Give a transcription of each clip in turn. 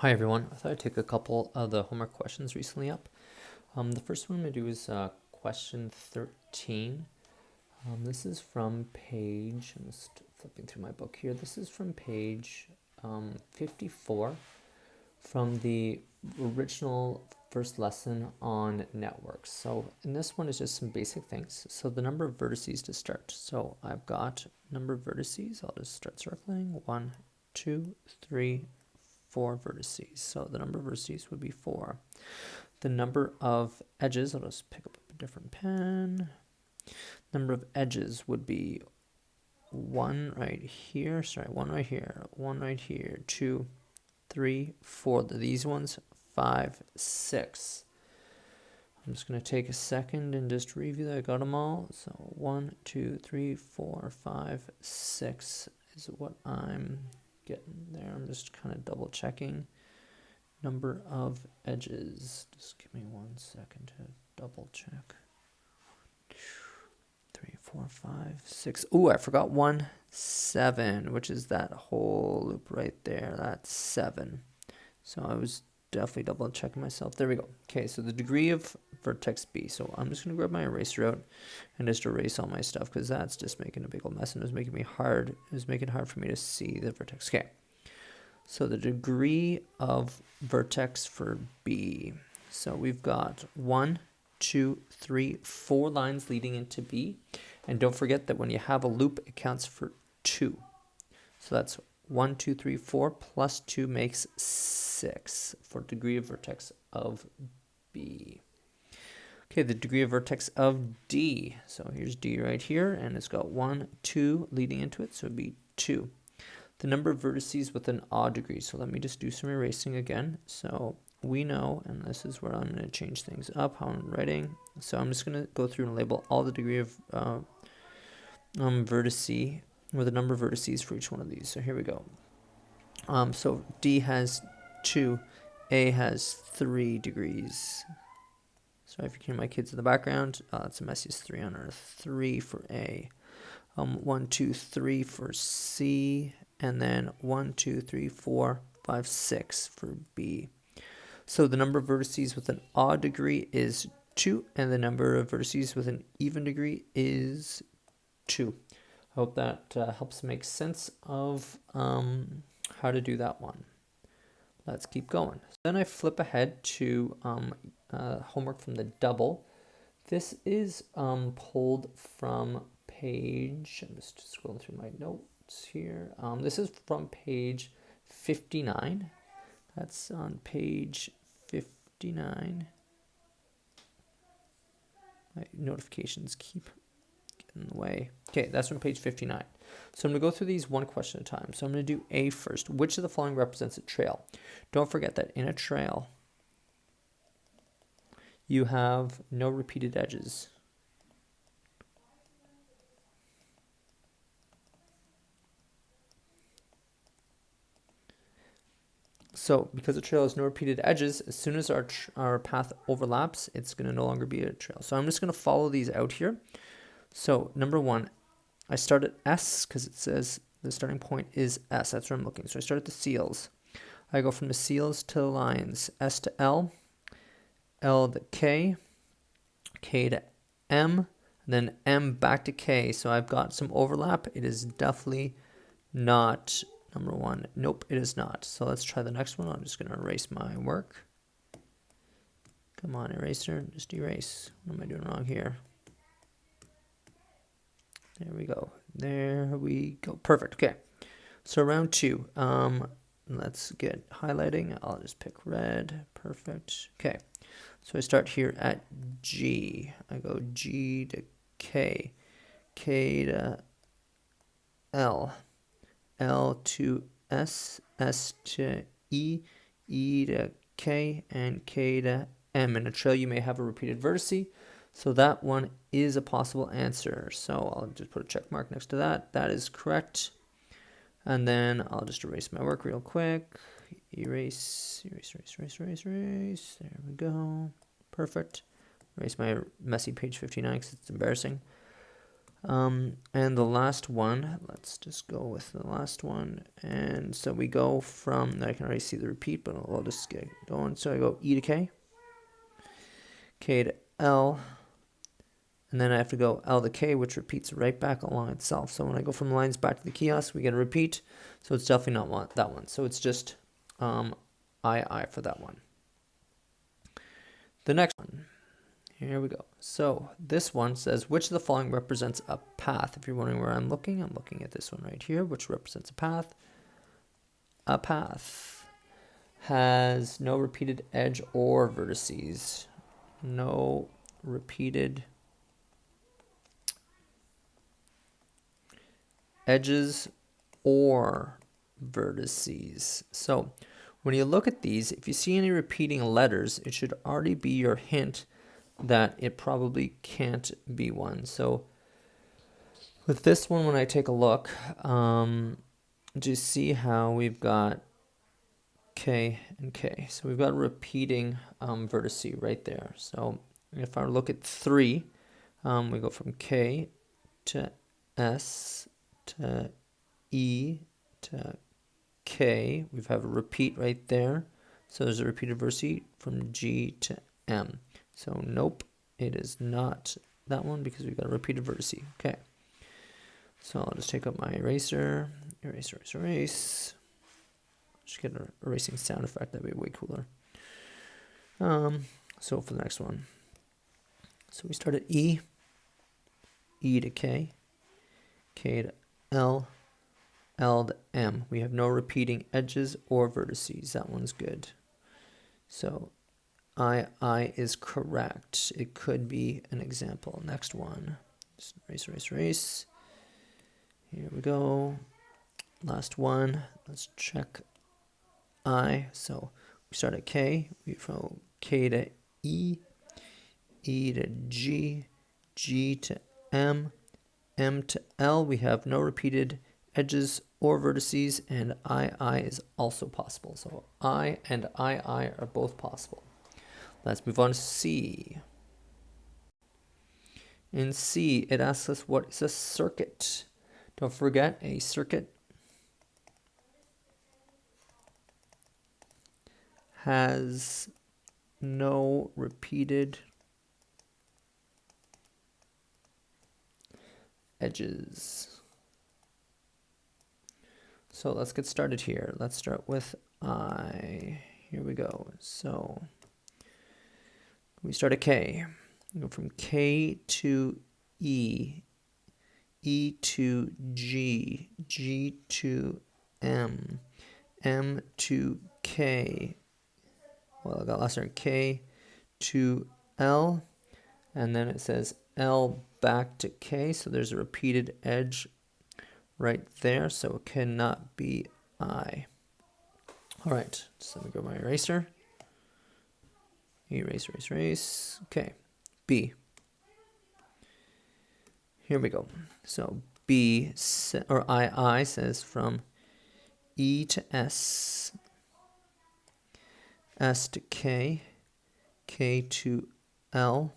Hi everyone. I thought I'd take a couple of the homework questions recently up. The first one I'm going to do is question 13. This is from page, I'm just flipping through my book here. This is from page 54 from the original first lesson on networks. So in this one is just some basic things. So the number of vertices to start. So I've got number of vertices. I'll just start circling. 1, 2, 3, 4 vertices. So the number of vertices would be 4. The number of edges, I'll just pick up a different pen. Number of edges would be 1 right here, 1 right here, 1 right here, 2, 3, 4. These ones, 5, 6. I'm just going to take a second and just review that I got them all. So 1, 2, 3, 4, 5, 6 is what I'm getting there. I'm just kind of double checking. Number of edges. Just give me 1 second to double check. 3, 4, 5, 6. Ooh, I forgot 1, 7, which is that whole loop right there. That's 7. So I was definitely double checking myself. There we go. Okay, so the degree of vertex B. So I'm just going to grab my eraser out and just erase all my stuff because that's just making a big old mess and it was making me hard. It was making it hard for me to see the vertex. Okay. So the degree of vertex for B. So we've got 1, 2, 3, 4 lines leading into B. And don't forget that when you have a loop, it counts for 2. So that's 1, 2, 3, 4 plus 2 makes 6 for degree of vertex of B. Okay, the degree of vertex of D. So here's D right here, and it's got 1, 2 leading into it, so it'd be 2. The number of vertices with an odd degree. So let me just do some erasing again. So we know, and this is where I'm going to change things up, how I'm writing. So I'm just going to go through and label all the degree of vertice, or the number of vertices for each one of these. So here we go. So D has 2, A has 3 degrees. Sorry if you can hear my kids in the background. That's the messiest 3 on earth. 3 for A. 1, 2, 3 for C, and then 1, 2, 3, 4, 5, 6 for B. So the number of vertices with an odd degree is 2, and the number of vertices with an even degree is 2. I hope that helps make sense of how to do that one. Let's keep going. So then I flip ahead to homework from the double. This is pulled from page, I'm just scrolling through my notes here. This is from page 59. That's on page 59. My notifications keep getting in the way. Okay, that's from page 59. So I'm going to go through these one question at a time. So I'm going to do A first. Which of the following represents a trail? Don't forget that in a trail, you have no repeated edges. So because a trail has no repeated edges, as soon as our path overlaps, it's going to no longer be a trail. So I'm just going to follow these out here. So number 1, I start at S because it says the starting point is S. That's where I'm looking. So I start at the seals. I go from the seals to the lines. S to L, L to K, K to M, and then M back to K. So I've got some overlap. It is definitely not number 1. Nope, it is not. So let's try the next one. I'm just going to erase my work. Come on, eraser. Just erase. What am I doing wrong here? There we go. There we go. Perfect. Okay. So round 2. Let's get highlighting. I'll just pick red. Perfect. Okay. So I start here at G. I go G to K, K to L, L to S, S to E, E to K, and K to M. In a trail, you may have a repeated vertice, so that one is a possible answer. So I'll just put a check mark next to that. That is correct. And then I'll just erase my work real quick. Erase, erase, erase, erase, erase, erase. There we go. Perfect. Erase my messy page 59 because it's embarrassing. And the last one, let's just go with the last one. And so we go from, I can already see the repeat, but I'll just get going. So I go E to K, K to L, and then I have to go L to K, which repeats right back along itself. So when I go from lines back to the kiosk, we get a repeat. So it's definitely not that one. So it's just I for that one. The next one. Here we go. So this one says, which of the following represents a path? If you're wondering where I'm looking at this one right here, which represents a path. A path has no repeated edge or vertices. No repeated edges or vertices. So when you look at these, if you see any repeating letters, it should already be your hint that it probably can't be one. So with this one, when I take a look, do you see how we've got K and K? So we've got a repeating vertice right there. So if I look at 3, we go from K to S to E to K. We have a repeat right there. So there's a repeated vertice from G to M. So nope, it is not that one because we've got a repeated vertice. Okay. So I'll just take up my eraser, erase. Just get an erasing sound effect. That'd be way cooler. So for the next one. So we start at E, E to K, K to L, L to M. We have no repeating edges or vertices. That one's good. So I is correct. It could be an example. Next one. Just erase. Here we go. Last one. Let's check I. So we start at K. We go K to E, E to G, G to M, M to L. We have no repeated edges or vertices, and I is also possible. So I and I are both possible. Let's move on to C. In C, it asks us what is a circuit. Don't forget, a circuit has no repeated edges. So let's get started here. Let's start with I. Here we go. So we start at K. We go from K to E, E to G, G to M, M to K. Well, I got last name K to L, and then it says L back to K. So there's a repeated edge right there. So it cannot be I. All right. So let me go my eraser. Erase. Okay. B. Here we go. So B or I says from E to S, S to K, K to L,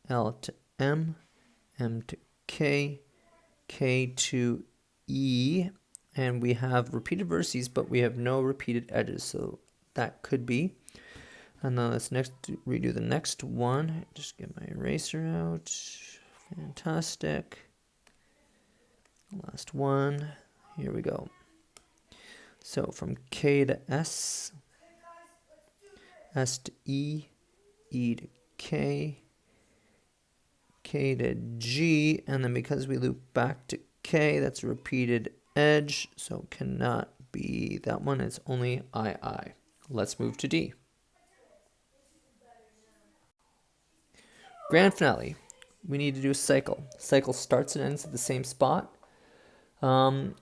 L to M, M to K, K to E, and we have repeated vertices, but we have no repeated edges, so that could be. And then let's redo the next one. Just get my eraser out. Fantastic. Last one. Here we go. So from K to S, S to E, E to K, K to G, and then because we loop back to K, that's a repeated edge, so cannot be that one. It's only I. Let's move to D. Grand finale. We need to do a cycle. Cycle starts and ends at the same spot. So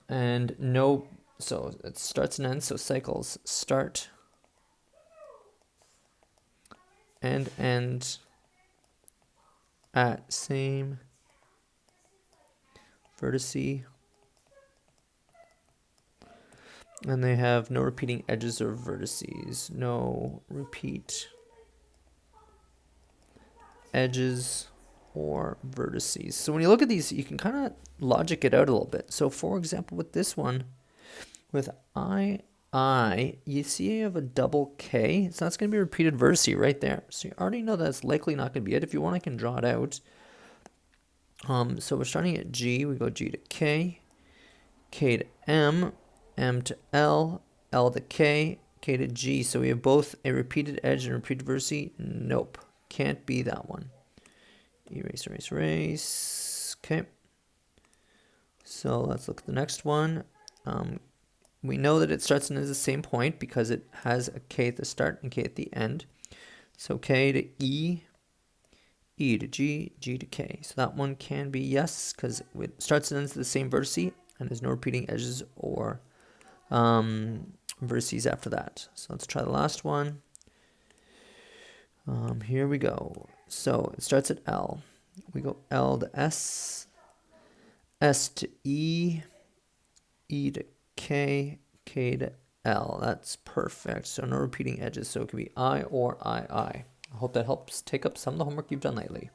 it starts and ends, so cycles start and end at same vertice, and they have no repeating edges or vertices. No repeat edges or vertices. So when you look at these, you can kind of logic it out a little bit. So for example, with this one, with I, you see you have a double K, so that's going to be a repeated vertice right there. So you already know that's likely not going to be it. If you want, I can draw it out. So we're starting at G, we go G to K, K to M, M to L, L to K, K to G. So we have both a repeated edge and a repeated vertice. Nope, can't be that one. Erase, erase, erase. Okay. So let's look at the next one. We know that it starts and ends the same point because it has a K at the start and K at the end. So K to E, E to G, G to K. So that one can be yes because it starts and ends the same vertice and there's no repeating edges or vertices after that. So let's try the last one. Here we go. So it starts at L. We go L to S, S to E, E to K, K to L. That's perfect. So no repeating edges. So it can be I or I. I hope that helps take up some of the homework you've done lately.